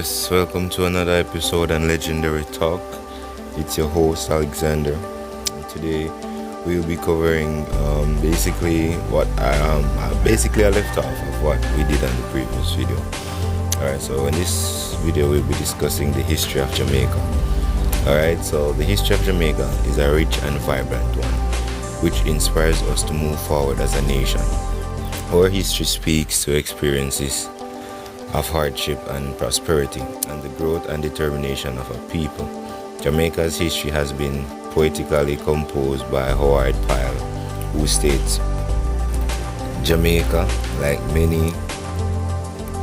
Yes, welcome to another episode on Legendary Talk. It's your host Alexander. And today we will be covering basically I left off of what we did on the previous video. Alright, so in this video we'll be discussing the history of Jamaica. Alright, so the history of Jamaica is a rich and vibrant one, which inspires us to move forward as a nation. Our history speaks to experiences of hardship and prosperity, and the growth and determination of a people. Jamaica's history has been poetically composed by Howard Pyle, who states, Jamaica, like many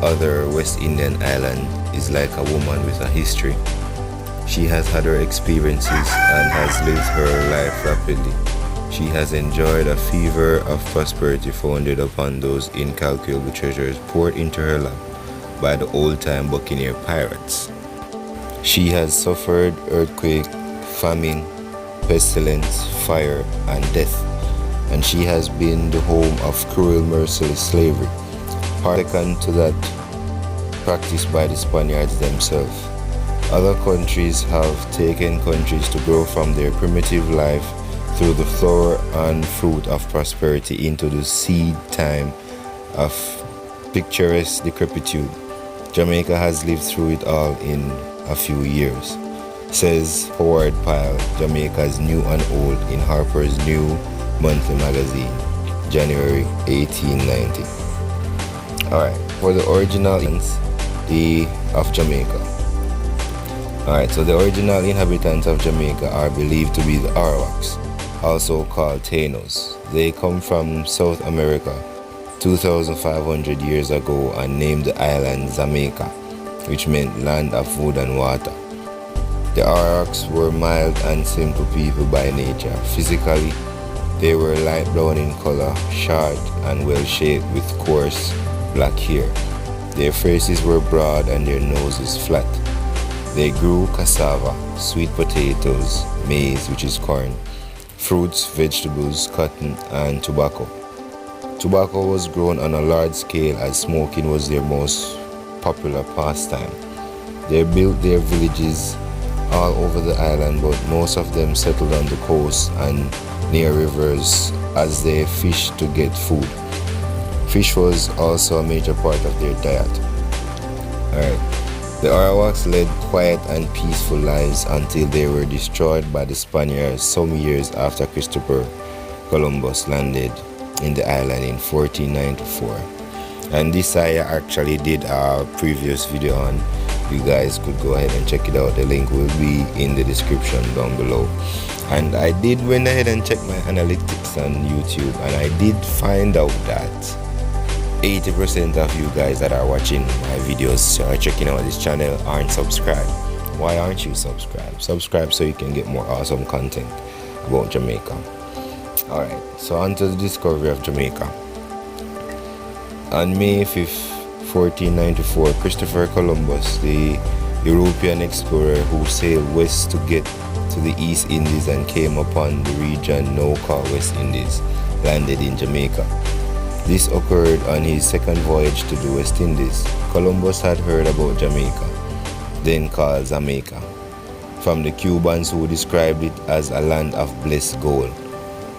other West Indian islands, is like a woman with a history. She has had her experiences and has lived her life rapidly. She has enjoyed a fever of prosperity founded upon those incalculable treasures poured into her lap by the old-time buccaneer pirates. She has suffered earthquake, famine, pestilence, fire, and death, and she has been the home of cruel, merciless slavery, second to that practiced by the Spaniards themselves. Other countries have taken countries to grow from their primitive life through the flower and fruit of prosperity into the seed time of picturesque decrepitude. Jamaica has lived through it all in a few years, says Howard Pyle, Jamaica's New and Old, in Harper's New Monthly Magazine, January 1890. Alright, for the original of Jamaica. Alright, so the original inhabitants of Jamaica are believed to be the Arawaks, also called Tainos. They come from South America 2,500 years ago and named the island Xaymaca, which meant land of food and water. The Arawaks were mild and simple people by nature. Physically, they were light brown in color, short and well shaped with coarse black hair. Their faces were broad and their noses flat. They grew cassava, sweet potatoes, maize, which is corn, fruits, vegetables, cotton, and tobacco. Tobacco was grown on a large scale as smoking was their most popular pastime. They built their villages all over the island, but most of them settled on the coast and near rivers as they fished to get food. Fish was also a major part of their diet. Alright. The Arawaks led quiet and peaceful lives until they were destroyed by the Spaniards some years after Christopher Columbus landed in the island in 1494. And this I actually did a previous video on. You guys could go ahead and check it out. The link will be in the description down below. And I did went ahead and check my analytics on YouTube, and I did find out that 80% of you guys that are watching my videos or checking out this channel aren't subscribed. Why aren't you subscribed? Subscribe so you can get more awesome content about Jamaica. Alright, so on to the discovery of Jamaica. On May 5th, 1494, Christopher Columbus, the European explorer who sailed west to get to the East Indies and came upon the region now called West Indies, landed in Jamaica. This occurred on his second voyage to the West Indies. Columbus had heard about Jamaica, then called Xaymaca, from the Cubans who described it as a land of blessed gold.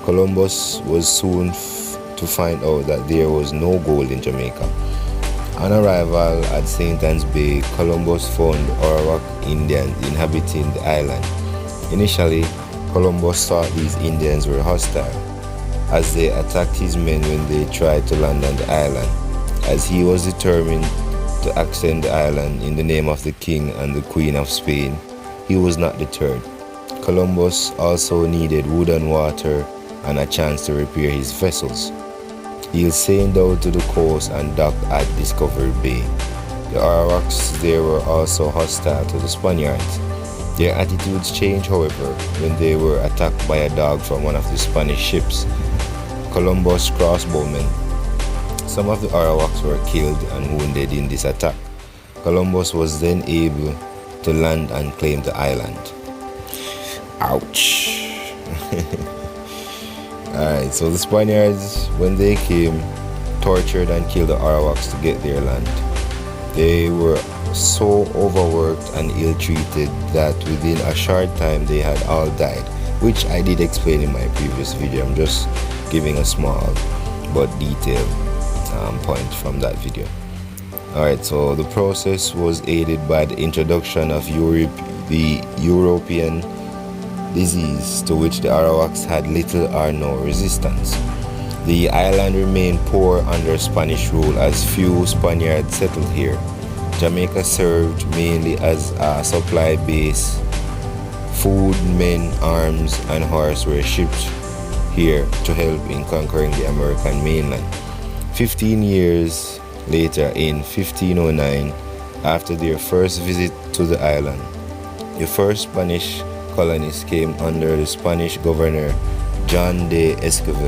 Columbus was soon to find out that there was no gold in Jamaica. On arrival at St. Anne's Bay, Columbus found Arawak Indians inhabiting the island. Initially, Columbus thought these Indians were hostile, as they attacked his men when they tried to land on the island. As he was determined to ascend the island in the name of the King and the Queen of Spain, he was not deterred. Columbus also needed wood and water and a chance to repair his vessels. He sailed down to the coast and docked at Discovery Bay. The Arawaks there were also hostile to the Spaniards. Their attitudes changed, however, when they were attacked by a dog from one of the Spanish ships, Columbus' crossbowmen. Some of the Arawaks were killed and wounded in this attack. Columbus was then able to land and claim the island. Ouch! Alright, so the Spaniards, when they came, tortured and killed the Arawaks to get their land. They were so overworked and ill-treated that within a short time they had all died, which I did explain in my previous video. I'm just giving a small but detailed point from that video. Alright, so the process was aided by the introduction of the European disease to which the Arawaks had little or no resistance. The island remained poor under Spanish rule as few Spaniards settled here. Jamaica served mainly as a supply base. Food, men, arms, and horse were shipped here to help in conquering the American mainland. 15 years later, in 1509, after their first visit to the island, the first Spanish colonists came under the Spanish governor John de Esquivel.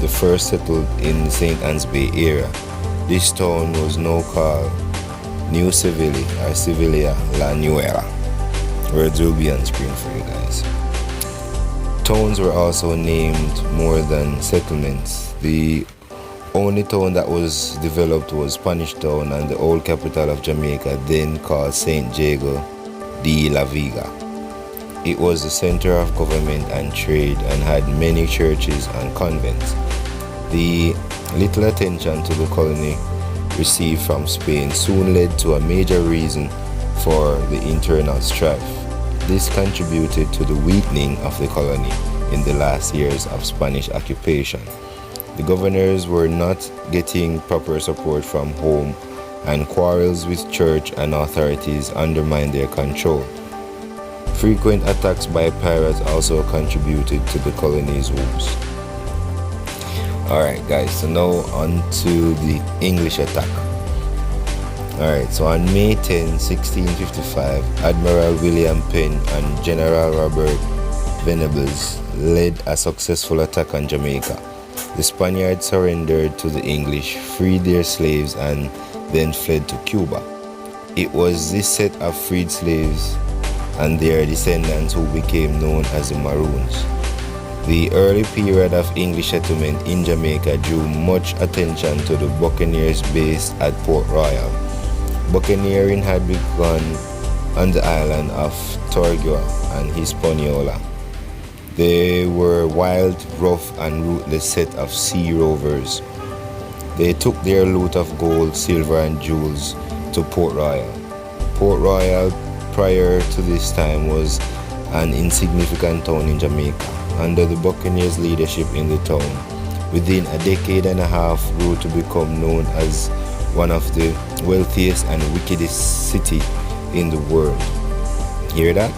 The first settled in the St. Anne's Bay area. This town was now called New Seville or Sevilla La Nuera. Words will be on screen for you guys. Towns were also named more than settlements. The only town that was developed was Spanish Town, and the old capital of Jamaica, then called St. Diego de la Vega. It was the center of government and trade and had many churches and convents. The little attention to the colony received from Spain soon led to a major reason for the internal strife. This contributed to the weakening of the colony in the last years of Spanish occupation. The governors were not getting proper support from home, and quarrels with church and authorities undermined their control. Frequent attacks by pirates also contributed to the colony's woes. Alright guys, so now on to the English attack. Alright, so on May 10, 1655, Admiral William Penn and General Robert Venables led a successful attack on Jamaica. The Spaniards surrendered to the English, freed their slaves, and then fled to Cuba. It was this set of freed slaves and their descendants who became known as the Maroons. The early period of English settlement in Jamaica drew much attention to the buccaneers based at Port Royal. Buccaneering had begun on the island of Tortuga and Hispaniola. They were wild, rough, and ruthless set of sea rovers. They took their loot of gold, silver, and jewels to Port Royal. Port Royal, prior to this time, was an insignificant town in Jamaica. Under the Buccaneers' leadership in the town, within a decade and a half, grew to become known as one of the wealthiest and wickedest city in the world. Hear that?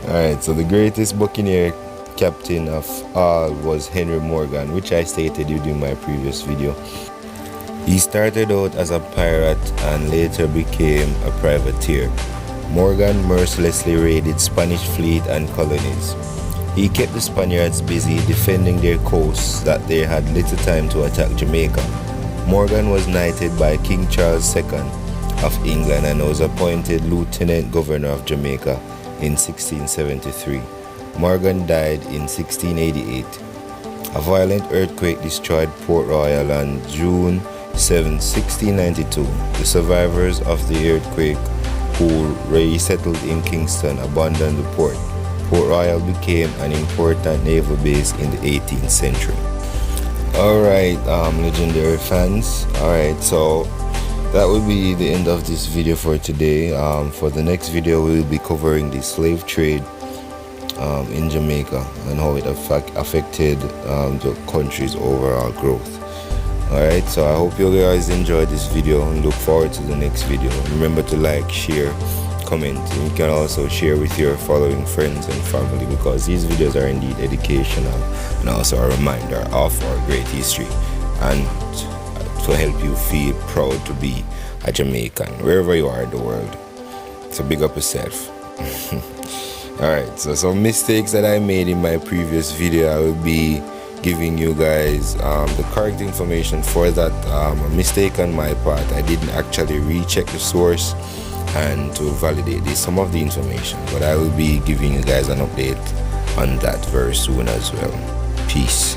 Alright, so the greatest buccaneer captain of all was Henry Morgan, which I stated in my previous video. He started out as a pirate and later became a privateer. Morgan mercilessly raided Spanish fleet and colonies. He kept the Spaniards busy defending their coasts that they had little time to attack Jamaica. Morgan was knighted by King Charles II of England and was appointed Lieutenant Governor of Jamaica in 1673. Morgan died in 1688. A violent earthquake destroyed Port Royal on June 7, 1692. The survivors of the earthquake who resettled in Kingston abandoned the port. Port Royal became an important naval base in the 18th century. Alright, legendary fans. Alright, so that will be the end of this video for today. For the next video, we will be covering the slave trade in Jamaica and how it affected the country's overall growth. Alright, so I hope you guys enjoyed this video and look forward to the next video. Remember to like, share, comment, and you can also share with your following friends and family, because these videos are indeed educational and also a reminder of our great history and to help you feel proud to be a Jamaican wherever you are in the world. So big up yourself. Alright, so some mistakes that I made in my previous video, I will be giving you guys the correct information for that. A mistake on my part, I didn't actually recheck the source and to validate some of the information, but I will be giving you guys an update on that very soon as well. Peace.